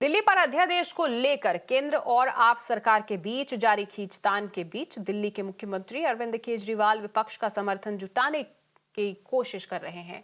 दिल्ली पर अध्यादेश को लेकर केंद्र और आप सरकार के बीच जारी खींचतान के बीच दिल्ली के मुख्यमंत्री अरविंद केजरीवाल विपक्ष का समर्थन जुटाने की कोशिश कर रहे हैं।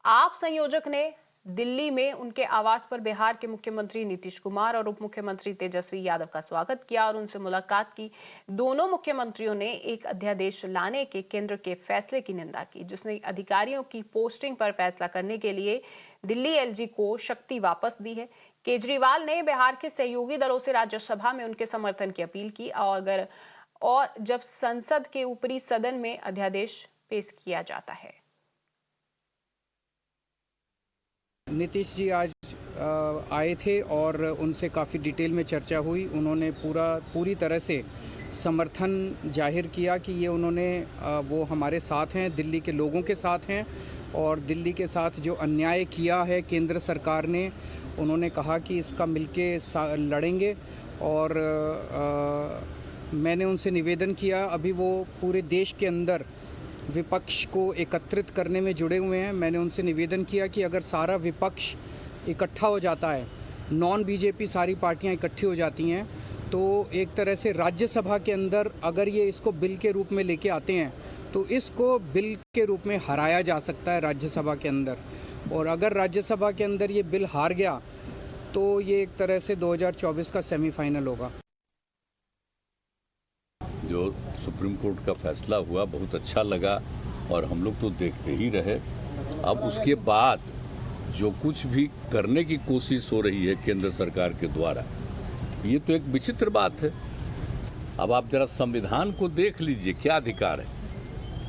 आप संयोजक ने दिल्ली में उनके आवास पर बिहार के मुख्यमंत्री नीतीश कुमार और उप मुख्यमंत्री तेजस्वी यादव का स्वागत किया और उनसे मुलाकात की। दोनों मुख्यमंत्रियों ने एक अध्यादेश लाने के केंद्र के फैसले की निंदा की, जिसने अधिकारियों की पोस्टिंग पर फैसला करने के लिए दिल्ली एलजी को शक्ति वापस दी है। केजरीवाल ने बिहार के सहयोगी दलों से राज्यसभा में उनके समर्थन की अपील की और जब संसद के ऊपरी सदन में अध्यादेश पेश किया जाता है। नीतीश जी आज आए थे और उनसे काफ़ी डिटेल में चर्चा हुई। उन्होंने पूरी तरह से समर्थन जाहिर किया कि ये वो हमारे साथ हैं, दिल्ली के लोगों के साथ हैं और दिल्ली के साथ जो अन्याय किया है केंद्र सरकार ने, उन्होंने कहा कि इसका मिलके लड़ेंगे। और मैंने उनसे निवेदन किया, अभी वो पूरे देश के अंदर विपक्ष को एकत्रित करने में जुड़े हुए हैं। मैंने उनसे निवेदन किया कि अगर सारा विपक्ष इकट्ठा हो जाता है, नॉन बीजेपी सारी पार्टियां इकट्ठी हो जाती हैं, तो एक तरह से राज्यसभा के अंदर अगर ये इसको बिल के रूप में लेके आते हैं तो इसको बिल के रूप में हराया जा सकता है राज्यसभा के अंदर। और अगर राज्यसभा के अंदर ये बिल हार गया तो ये एक तरह से 2024 का सेमीफाइनल होगा। जो सुप्रीम कोर्ट का फैसला हुआ बहुत अच्छा लगा और हम लोग तो देखते ही रहे। अब उसके बाद जो कुछ भी करने की कोशिश हो रही है केंद्र सरकार के द्वारा, ये तो एक विचित्र बात है। अब आप जरा संविधान को देख लीजिए, क्या अधिकार है।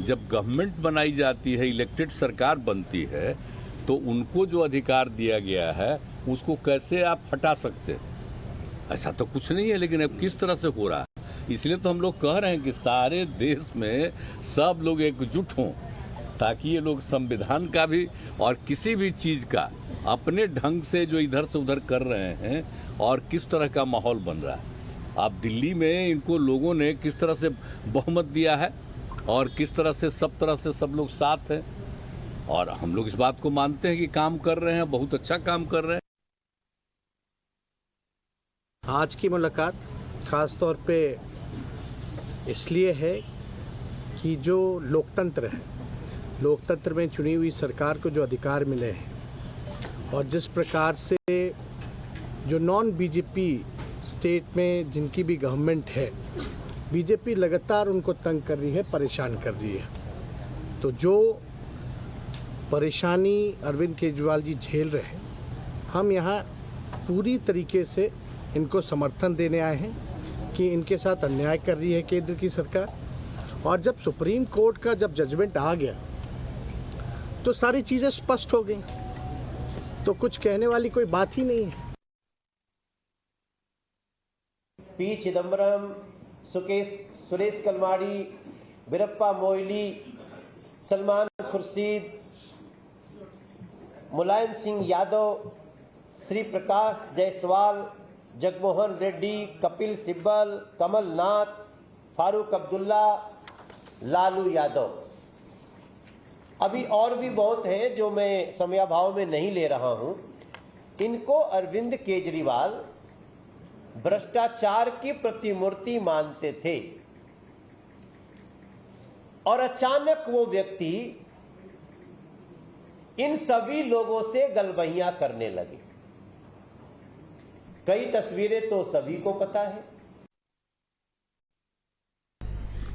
जब गवर्नमेंट बनाई जाती है, इलेक्टेड सरकार बनती है, तो उनको जो अधिकार दिया गया है उसको कैसे आप हटा सकते हैं? ऐसा तो कुछ नहीं है। लेकिन अब किस तरह से हो रहा है, इसलिए तो हम लोग कह रहे हैं कि सारे देश में सब लोग एकजुट हों, ताकि ये लोग संविधान का भी और किसी भी चीज़ का अपने ढंग से जो इधर से उधर कर रहे हैं और किस तरह का माहौल बन रहा है। आप दिल्ली में इनको लोगों ने किस तरह से बहुमत दिया है और किस तरह से सब लोग साथ हैं, और हम लोग इस बात को मानते हैं कि काम कर रहे हैं, बहुत अच्छा काम कर रहे हैं। आज की मुलाकात खास तौर पे इसलिए है कि जो लोकतंत्र है, लोकतंत्र में चुनी हुई सरकार को जो अधिकार मिले हैं और जिस प्रकार से जो नॉन बीजेपी स्टेट में जिनकी भी गवर्नमेंट है, बीजेपी लगातार उनको तंग कर रही है, परेशान कर रही है। तो जो परेशानी अरविंद केजरीवाल जी झेल रहे हैं, हम यहाँ पूरी तरीके से इनको समर्थन देने आए हैं कि इनके साथ अन्याय कर रही है केंद्र की सरकार। और जब सुप्रीम कोर्ट का जब जजमेंट आ गया तो सारी चीज़ें स्पष्ट हो गई, तो कुछ कहने वाली कोई बात ही नहीं है। पी चिदम्बरम, सुरेश कलमाड़ी, वीरप्पा मोइली, सलमान खुर्शीद, मुलायम सिंह यादव, श्री प्रकाश जायसवाल, जगमोहन रेड्डी, कपिल सिब्बल, कमलनाथ, फारूक अब्दुल्ला, लालू यादव। अभी और भी बहुत हैं जो मैं समयाभाव में नहीं ले रहा हूं। इनको अरविंद केजरीवाल भ्रष्टाचार की प्रतिमूर्ति मानते थे और अचानक वो व्यक्ति इन सभी लोगों से गलबहियां करने लगे। कई तस्वीरें तो सभी को पता है।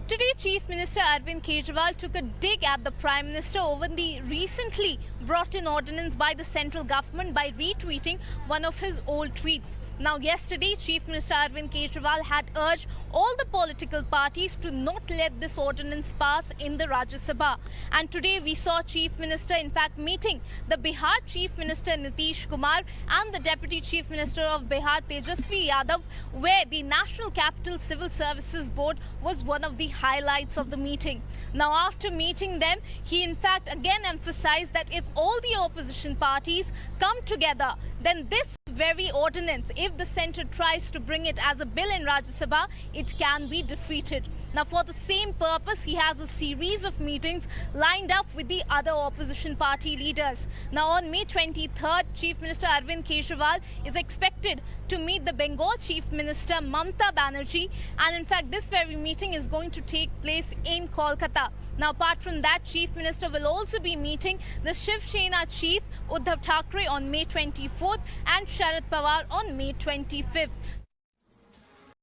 Today, Chief Minister Arvind Kejriwal took a dig at the Prime Minister over the recently brought in ordinance by the central government by retweeting one of his old tweets. Now, yesterday, Chief Minister Arvind Kejriwal had urged all the political parties to not let this ordinance pass in the Rajya Sabha. And today, we saw Chief Minister, in fact, meeting the Bihar Chief Minister Nitish Kumar and the Deputy Chief Minister of Bihar Tejasvi Yadav, where the National Capital Civil Services Board was one of the highlights highlights of the meeting. Now, after meeting them, he in fact again emphasized that if all the opposition parties come together, then this very ordinance, if the centre tries to bring it as a bill in Rajya Sabha, it can be defeated. Now, for the same purpose, he has a series of meetings lined up with the other opposition party leaders. Now, on May 23rd, Chief Minister Arvind Kejriwal is expected to meet the Bengal Chief Minister Mamata Banerjee, and in fact this very meeting is going to take place in Kolkata. Now, apart from that, Chief Minister will also be meeting the Shiv Sena Chief Uddhav Thackeray on May 24th and Sharad Pawar on May 25th.